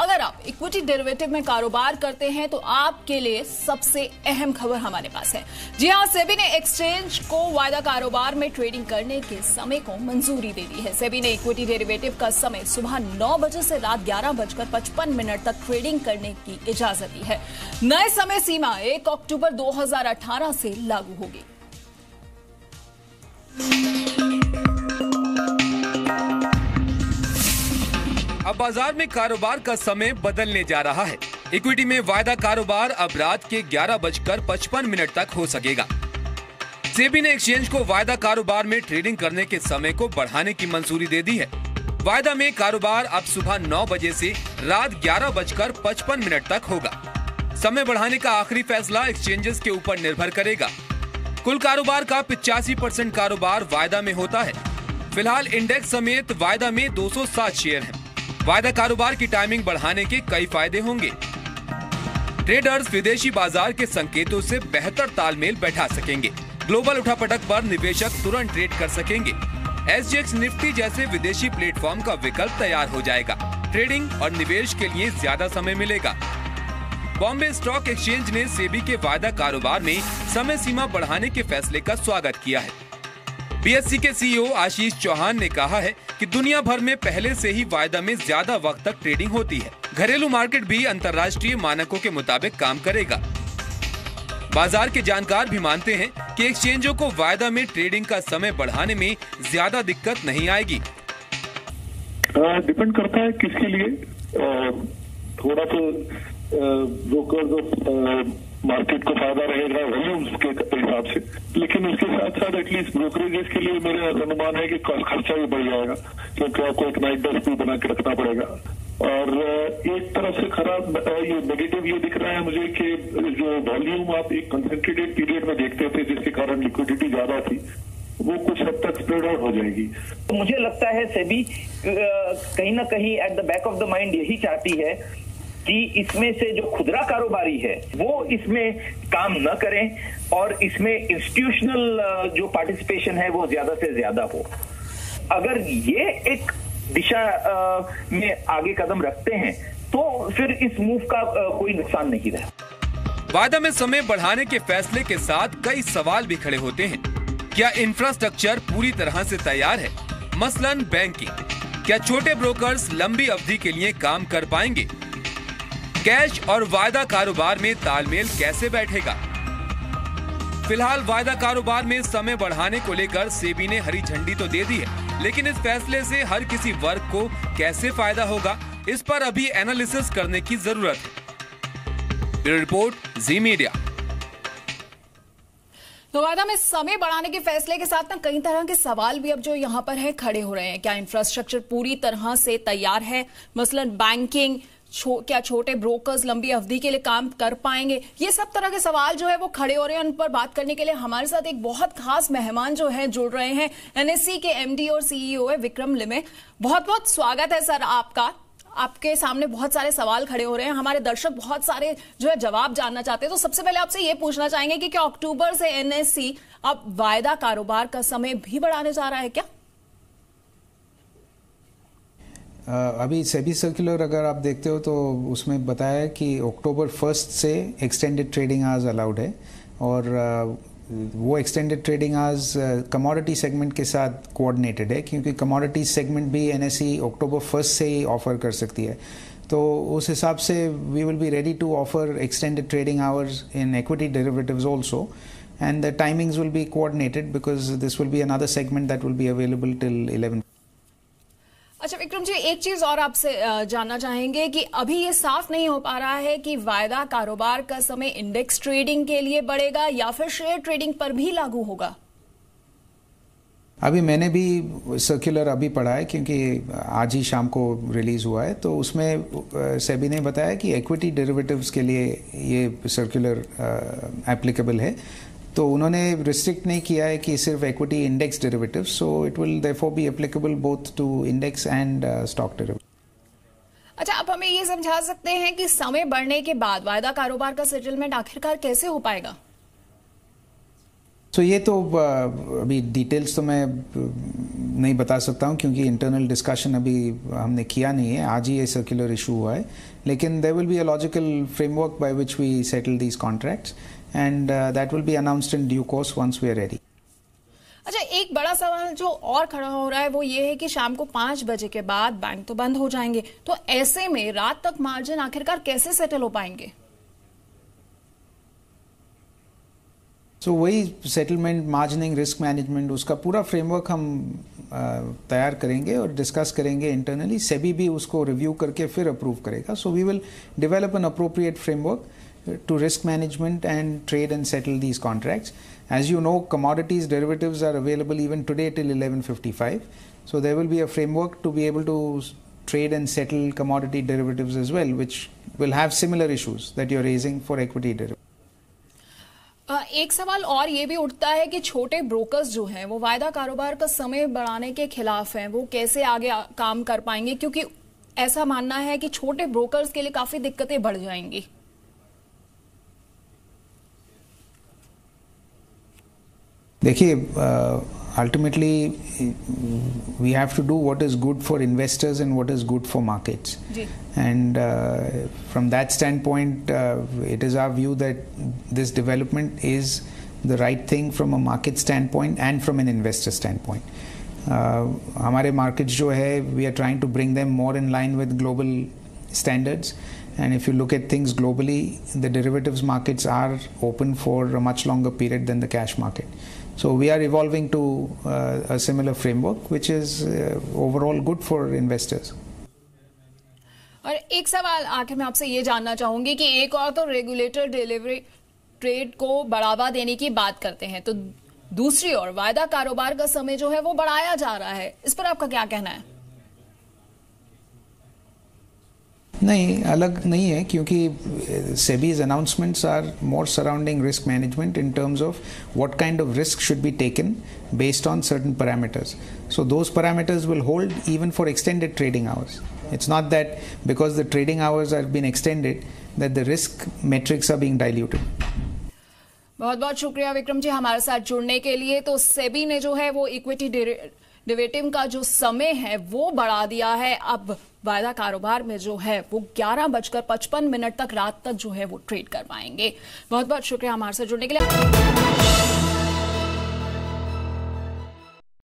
अगर आप equity derivative में कारोबार करते हैं तो आपके लिए सबसे अहम खबर हमारे पास है। जी हां, सेबी ने एक्सचेंज को वायदा कारोबार में ट्रेडिंग करने के समय को मंजूरी दे दी है। सेबी ने इक्विटी डेरिवेटिव का समय सुबह 9 बजे से रात 11:55 तक ट्रेडिंग करने की इजाजत दी है। नए समय सीमा 1 अक्टूबर 2018 से लागू होगी। अब बाजार में कारोबार का समय बदलने जा रहा है। इक्विटी में वायदा कारोबार अब रात के 11:55 तक हो सकेगा। सेबी ने एक्सचेंज को वायदा कारोबार में ट्रेडिंग करने के समय को बढ़ाने की मंजूरी दे दी है। वायदा में कारोबार अब सुबह 9 बजे से रात 11:55 तक होगा। समय बढ़ाने का आखिरी फैसला एक्सचेंजेस के ऊपर निर्भर करेगा। कुल कारोबार का 85% कारोबार वायदा में होता है। फिलहाल इंडेक्स समेत वायदा में 207 शेयर हैं। वायदा कारोबार की टाइमिंग बढ़ाने के कई फायदे होंगे। ट्रेडर्स विदेशी बाजार के संकेतों से बेहतर तालमेल बैठा सकेंगे। ग्लोबल उठापटक पर निवेशक तुरंत ट्रेड कर सकेंगे। SGX निफ्टी जैसे विदेशी प्लेटफॉर्म का विकल्प तैयार हो जाएगा। ट्रेडिंग और निवेश के लिए ज्यादा समय मिलेगा। बॉम्बे स्टॉक एक्सचेंज ने सेबी के वायदा कारोबार में समय सीमा बढ़ाने के फैसले का स्वागत किया है। BSE के CEO आशीष चौहान ने कहा है कि दुनिया भर में पहले से ही वायदा में ज्यादा वक्त तक ट्रेडिंग होती है। घरेलू मार्केट भी अंतर्राष्ट्रीय मानकों के मुताबिक काम करेगा। बाजार के जानकार भी मानते हैं कि एक्सचेंजों को वायदा में ट्रेडिंग का समय बढ़ाने में ज्यादा दिक्कत नहीं आएगी। डिपेंड करता है किसके लिए। थोड़ा सा ब्रोकर्स मार्केट को फायदा रहेगा वॉल्यूम्स के हिसाब से, लेकिन उसके साथ साथ एटलीस्ट ब्रोकरेजेस के लिए मेरा अनुमान है कि खर्चा भी बढ़ जाएगा, क्योंकि आपको एक नाइट डेस्क भी बना के रखना पड़ेगा। और एक तरफ से खराब ये नेगेटिव ये दिख रहा है मुझे कि जो वॉल्यूम आप एक कंसंट्रेटेड पीरियड में देखते थे जिसके कारण लिक्विडिटी ज्यादा थी, वो कुछ हद तक स्प्रेड आउट हो जाएगी। तो मुझे लगता है सेबी कहीं ना कहीं at the back of the mind यही चाहती है कि इसमें से जो खुदरा कारोबारी है वो इसमें काम न करें और इसमें इंस्टीट्यूशनल जो पार्टिसिपेशन है वो ज्यादा से ज्यादा हो। अगर ये एक दिशा में आगे कदम रखते हैं तो फिर इस मूव का कोई नुकसान नहीं रहा। वायदा में समय बढ़ाने के फैसले के साथ कई सवाल भी खड़े होते हैं। क्या इंफ्रास्ट्रक्चर पूरी तरह से तैयार है? मसलन बैंकिंग। क्या छोटे ब्रोकर्स लंबी अवधि के लिए काम कर पाएंगे? कैश और वायदा कारोबार में तालमेल कैसे बैठेगा? फिलहाल वायदा कारोबार में समय बढ़ाने को लेकर सेबी ने हरी झंडी तो दे दी है, लेकिन इस फैसले से हर किसी वर्ग को कैसे फायदा होगा, इस पर अभी एनालिसिस करने की जरूरत है। ब्यूरो रिपोर्ट, जी मीडिया। तो वायदा में समय बढ़ाने के फैसले के साथ ना कई तरह के सवाल भी अब जो यहाँ पर है खड़े हो रहे हैं। क्या इंफ्रास्ट्रक्चर पूरी तरह से तैयार है? मसलन बैंकिंग, क्या छोटे ब्रोकर्स लंबी अवधि के लिए काम कर पाएंगे? ये सब तरह के सवाल जो है वो खड़े हो रहे हैं। उन पर बात करने के लिए हमारे साथ एक बहुत खास मेहमान जो है जुड़ रहे हैं। NSE के MD और CEO है विक्रम लिमये। बहुत बहुत स्वागत है सर आपका। आपके सामने बहुत सारे सवाल खड़े हो रहे हैं। हमारे दर्शक बहुत सारे जो है जवाब जानना चाहते हैं। तो सबसे पहले आपसे ये पूछना चाहेंगे कि क्या अक्टूबर से NSE अब वायदा कारोबार का समय भी बढ़ाने जा रहा है क्या? अभी सेबी सर्कुलर अगर आप देखते हो तो उसमें बताया है कि अक्टूबर 1 से एक्सटेंडेड ट्रेडिंग आवर्स अलाउड है, और वो extended trading hours commodity segment के साथ कोऑर्डिनेटेड है, क्योंकि कमोडिटी सेगमेंट भी NSE अक्टूबर 1 से ही ऑफर कर सकती है। तो उस हिसाब से we will be ready to offer extended trading hours in equity derivatives also, and the timings will be coordinated because this will be another segment that will be available till 11. अच्छा विक्रम जी, एक चीज और आपसे जानना चाहेंगे कि अभी ये साफ नहीं हो पा रहा है कि वायदा कारोबार का समय इंडेक्स ट्रेडिंग के लिए बढ़ेगा या फिर शेयर ट्रेडिंग पर भी लागू होगा। अभी मैंने भी सर्कुलर अभी पढ़ा है, क्योंकि आज ही शाम को रिलीज हुआ है। तो उसमें सेबी ने बताया कि इक्विटी डेरिवेटिव्स के लिए ये सर्कुलर एप्लीकेबल है। तो उन्होंने रिस्ट्रिक्ट नहीं किया है कि सिर्फ equity index derivatives, so it will therefore be applicable both to index and stock derivatives. अच्छा, आप हमें ये समझा सकते हैं कि समय बढ़ने के बाद वायदा कारोबार का सेटलमेंट आखिरकार कैसे हो पाएगा? तो ये तो अभी डिटेल्स तो मैं नहीं बता सकता हूँ क्योंकि इंटरनल डिस्कशन अभी हमने किया नहीं है, आज ही ये सर्कुलर इशू हुआ है, लेकिन there will be a logical framework by which we settle these contracts and that will be announced in due course once we are ready. अच्छा, एक बड़ा सवाल जो और खड़ा हो रहा है वो ये है कि शाम को 5 बजे के बाद बैंक तो बंद हो जाएंगे, तो ऐसे में रात तक मार्जिन आखिरकार कैसे सेटल हो पाएंगे? तो वही सेटलमेंट, मार्जिनिंग, रिस्क मैनेजमेंट, उसका पूरा फ्रेमवर्क हम तैयार करेंगे और डिस्कस करेंगे इंटरनली। सेबी भी उसको रिव्यू करके फिर अप्रूव करेगा। So we will develop an appropriate framework to risk management and trade and settle these contracts. As you know, commodities derivatives are available even today till 11:55. So there will be a framework to be able to trade and settle commodity derivatives as well, which will have similar issues that you're raising for equity derivatives. एक सवाल और ये भी उठता है कि छोटे brokers जो हैं वो वायदा कारोबार का समय बढ़ाने के खिलाफ हैं, वो कैसे आगे काम कर पाएंगे, क्योंकि ऐसा मानना है कि छोटे ब्रोकर्स के लिए काफी दिक्कतें बढ़ जाएंगी। देखिए, ultimately we have to do what is good for investors and what is good for markets. And from that standpoint, it is our view that this development is the right thing from a market standpoint and from an investor standpoint. हमारे markets जो है, we are trying to bring them more in line with global standards. And if you look at things globally, the derivatives markets are open for a much longer period than the cash market. So we are evolving to a similar framework, which is overall good for investors. और एक सवाल आखिर में आपसे ये जानना चाहूंगी कि एक और तो रेगुलेटर डिलीवरी ट्रेड को बढ़ावा देने की बात करते हैं, तो दूसरी ओर वायदा कारोबार का समय जो है वो बढ़ाया जा रहा है, इस पर आपका क्या कहना है? नहीं, अलग नहीं है, क्योंकि SEBI's announcements are more surrounding risk management in terms of what kind of risk should be taken based on certain parameters. So those parameters will hold even for extended trading hours. It's not that because the trading hours are being extended that the risk metrics are being diluted. बहुत बहुत शुक्रिया विक्रम जी हमारे साथ जुड़ने के लिए। तो सेबी ने जो है वो इक्विटी डेरिवेटिव का जो समय है वो बढ़ा दिया है। अब वायदा कारोबार में जो है वो 11:55 तक रात तक जो है वो ट्रेड कर पाएंगे। बहुत बहुत शुक्रिया हमारे साथ जुड़ने के लिए।